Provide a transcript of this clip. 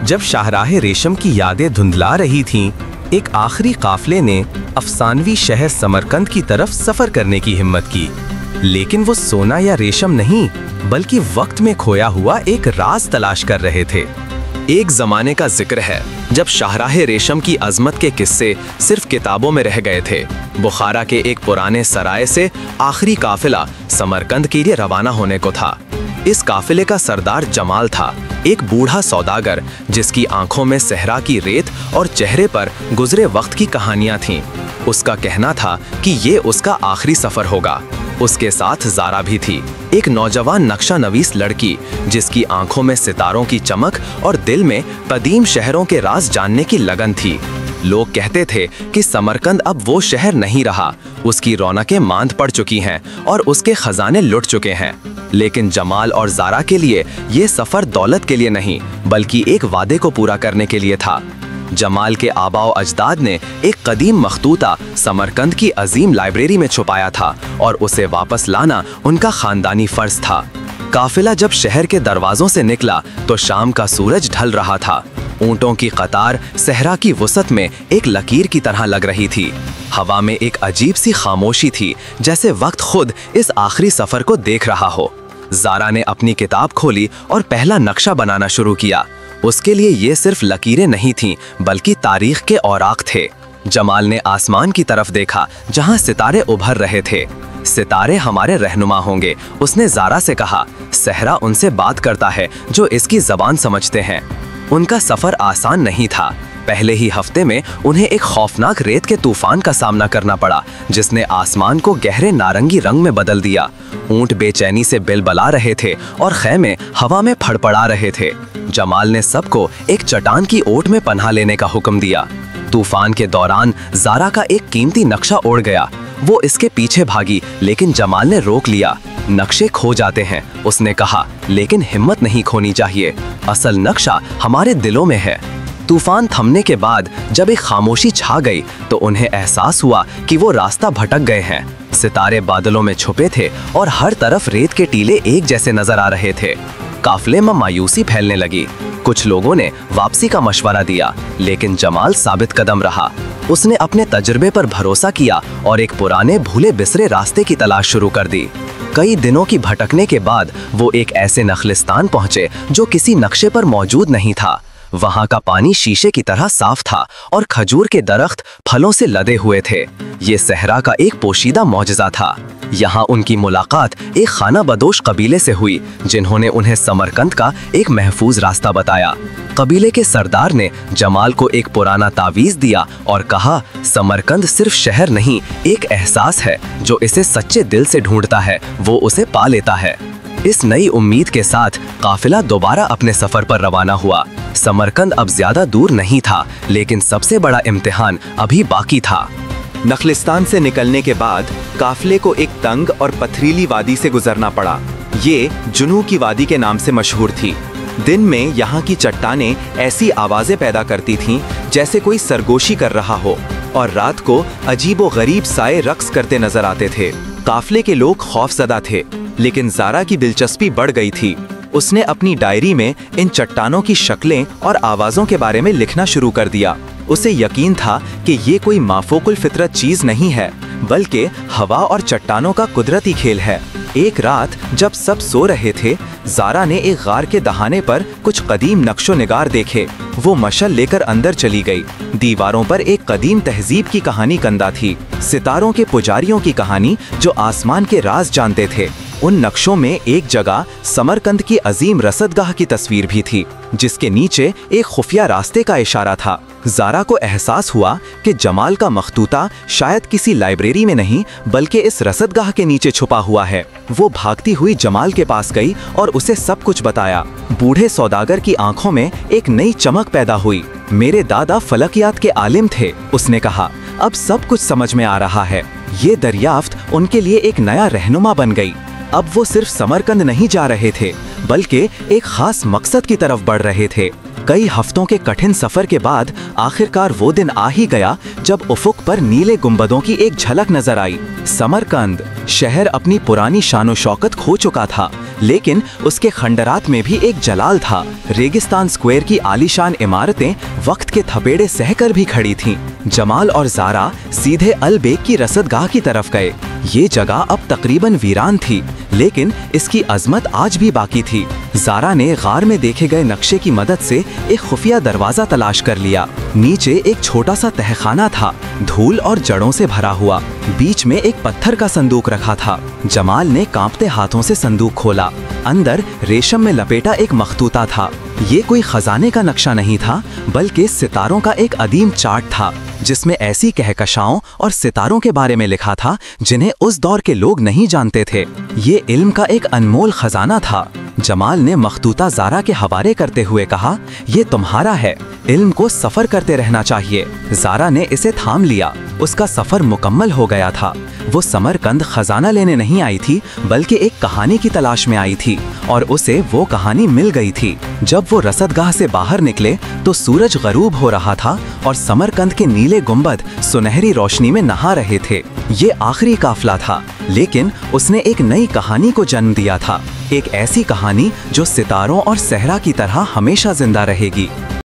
जब शाहराह रेशम की यादें धुंधला रही थीं, एक आखिरी काफले ने अफसानवी शहर समरकंद की तरफ सफर करने की हिम्मत की। लेकिन वो सोना या रेशम नहीं, बल्कि वक्त में खोया हुआ एक राज तलाश कर रहे थे। एक जमाने का जिक्र है जब शाहराह रेशम की अजमत के किस्से सिर्फ किताबों में रह गए थे। बुखारा के एक पुराने सराय से आखिरी काफिला समरकंद के लिए रवाना होने को था। इस काफिले का सरदार जमाल था, एक बूढ़ा सौदागर जिसकी आंखों में सहरा की रेत और चेहरे पर गुजरे वक्त की कहानियां थीं। उसका कहना था कि ये उसका आखिरी सफर होगा। उसके साथ ज़ारा भी थी, एक नौजवान नक्शा नवीस लड़की जिसकी आंखों में सितारों की चमक और दिल में कदीम शहरों के राज जानने की लगन थी। लोग कहते थे कि समरकंद अब वो शहर नहीं रहा, उसकी रौनकें मांद पड़ चुकी हैं और उसके खजाने लुट चुके हैं। लेकिन जमाल और ज़ारा के लिए ये सफ़र दौलत के लिए नहीं, बल्कि एक वादे को पूरा करने के लिए था। जमाल के आबाओ अजदाद ने एक कदीम मखतूता समरकंद की अजीम लाइब्रेरी में छुपाया था और उसे वापस लाना उनका खानदानी फर्ज था। काफिला जब शहर के दरवाजों से निकला तो शाम का सूरज ढल रहा था। ऊंटों की कतार सहरा की वसत में एक लकीर की तरह लग रही थी। हवा में एक अजीब सी खामोशी थी, जैसे वक्त खुद इस आखिरी सफर को देख रहा हो। ज़ारा ने अपनी किताब खोली और पहला नक्शा बनाना शुरू किया। उसके लिए ये सिर्फ लकीरें नहीं थीं, बल्कि तारीख के औराक थे। जमाल ने आसमान की तरफ देखा जहां सितारे उभर रहे थे। सितारे हमारे रहनुमा होंगे, उसने ज़ारा से कहा। सहरा उनसे बात करता है जो इसकी ज़बान समझते हैं। उनका सफ़र आसान नहीं था। पहले ही हफ्ते में उन्हें एक खौफनाक रेत के तूफान का सामना करना पड़ा, जिसने आसमान को गहरे नारंगी रंग में बदल दिया। ऊंट बेचैनी से बिलबला रहे थे और खैमे हवा में फड़फड़ा रहे थे। जमाल ने सबको एक चट्टान की ओट में पनाह लेने का हुक्म दिया। तूफान के दौरान ज़ारा का एक कीमती नक्शा उड़ गया। वो इसके पीछे भागी, लेकिन जमाल ने रोक लिया। नक्शे खो जाते हैं, उसने कहा, लेकिन हिम्मत नहीं खोनी चाहिए। असल नक्शा हमारे दिलों में है। तूफान थमने के बाद जब एक खामोशी छा गई तो उन्हें एहसास हुआ कि वो रास्ता भटक गए हैं। सितारे बादलों में छुपे थे और हर तरफ रेत के टीले एक जैसे नजर आ रहे थे। काफिले में मायूसी फैलने लगी। कुछ लोगों ने वापसी का मशवरा दिया, लेकिन जमाल साबित कदम रहा। उसने अपने तजुर्बे पर भरोसा किया और एक पुराने भूले बिसरे रास्ते की तलाश शुरू कर दी। कई दिनों की भटकने के बाद वो एक ऐसे नखलिस्तान पहुंचे जो किसी नक्शे पर मौजूद नहीं था। वहां का पानी शीशे की तरह साफ था और खजूर के दरख्त फलों से लदे हुए थे। ये सहरा का एक पोशीदा मौजज़ा था। यहाँ उनकी मुलाकात एक खाना बदोश कबीले से हुई, जिन्होंने उन्हें समरकंद का एक महफूज रास्ता बताया। कबीले के सरदार ने जमाल को एक पुराना तावीज़ दिया और कहा, समरकंद सिर्फ शहर नहीं, एक एहसास है। जो इसे सच्चे दिल से ढूंढता है वो उसे पा लेता है। इस नई उम्मीद के साथ काफिला दोबारा अपने सफर पर रवाना हुआ। समरकंद अब ज्यादा दूर नहीं था, लेकिन सबसे बड़ा इम्तिहान अभी बाकी था। नखलिस्तान से निकलने के बाद काफिले को एक तंग और पथरीली वादी से गुजरना पड़ा। ये जुनू की वादी के नाम से मशहूर थी। दिन में यहाँ की चट्टानें ऐसी आवाजें पैदा करती थीं जैसे कोई सरगोशी कर रहा हो, और रात को अजीबो गरीब साए रक्स करते नजर आते थे। काफिले के लोग खौफजदा थे, लेकिन ज़ारा की दिलचस्पी बढ़ गई थी। उसने अपनी डायरी में इन चट्टानों की शक्लें और आवाज़ों के बारे में लिखना शुरू कर दिया। उसे यकीन था कि ये कोई माफूकुल फितरत चीज़ नहीं है, बल्कि हवा और चट्टानों का कुदरती खेल है। एक रात जब सब सो रहे थे, ज़ारा ने एक गार के दहाने पर कुछ कदीम नक्शो निगार देखे। वो मशल लेकर अंदर चली गई। दीवारों पर एक कदीम तहजीब की कहानी कंदा थी, सितारों के पुजारियों की कहानी जो आसमान के राज जानते थे। उन नक्शों में एक जगह समरकंद की अजीम रसदगाह की तस्वीर भी थी, जिसके नीचे एक खुफिया रास्ते का इशारा था। ज़ारा को एहसास हुआ कि जमाल का मखतूता शायद किसी लाइब्रेरी में नहीं, बल्कि इस रसदगाह के नीचे छुपा हुआ है। वो भागती हुई जमाल के पास गई और उसे सब कुछ बताया। बूढ़े सौदागर की आंखों में एक नई चमक पैदा हुई। मेरे दादा फलकियात के आलिम थे, उसने कहा। अब सब कुछ समझ में आ रहा है। ये दरियाफ्त उनके लिए एक नया रहनुमा बन गई। अब वो सिर्फ समरकंद नहीं जा रहे थे, बल्कि एक खास मकसद की तरफ बढ़ रहे थे। कई हफ्तों के कठिन सफर के बाद आखिरकार वो दिन आ ही गया जब उफुक पर नीले गुंबदों की एक झलक नजर आई। समरकंद शहर अपनी पुरानी शानो शौकत खो चुका था, लेकिन उसके खंडरात में भी एक जलाल था। रेगिस्तान स्क्वायर की आलीशान इमारतें वक्त के थपेड़े सहकर भी खड़ी थीं। जमाल और ज़ारा सीधे अल बेग की रसदगाह की तरफ गए। ये जगह अब तकरीबन वीरान थी, लेकिन इसकी अजमत आज भी बाकी थी। ज़ारा ने गार में देखे गए नक्शे की मदद से एक खुफिया दरवाज़ा तलाश कर लिया। नीचे एक छोटा सा तहखाना था, धूल और जड़ों से भरा हुआ। बीच में एक पत्थर का संदूक रखा था। जमाल ने कांपते हाथों से संदूक खोला। अंदर रेशम में लपेटा एक मखतूता था। ये कोई खजाने का नक्शा नहीं था, बल्कि सितारों का एक अदीम चार्ट था, जिसमें ऐसी कहकशाओं और सितारों के बारे में लिखा था जिन्हें उस दौर के लोग नहीं जानते थे। ये इल्म का एक अनमोल खजाना था। जमाल ने मखतूता ज़ारा के हवाले करते हुए कहा, ये तुम्हारा है, इल्म को सफ़र करते रहना चाहिए। ज़ारा ने इसे थाम लिया। उसका सफ़र मुकम्मल हो गया था। वो समरकंद खजाना लेने नहीं आई थी, बल्कि एक कहानी की तलाश में आई थी, और उसे वो कहानी मिल गई थी। जब वो रसदगाह से बाहर निकले तो सूरज गरूब हो रहा था और समरकंद के नीले गुंबद सुनहरी रोशनी में नहा रहे थे। ये आखिरी काफिला था, लेकिन उसने एक नई कहानी को जन्म दिया था। एक ऐसी कहानी जो सितारों और सहरा की तरह हमेशा जिंदा रहेगी।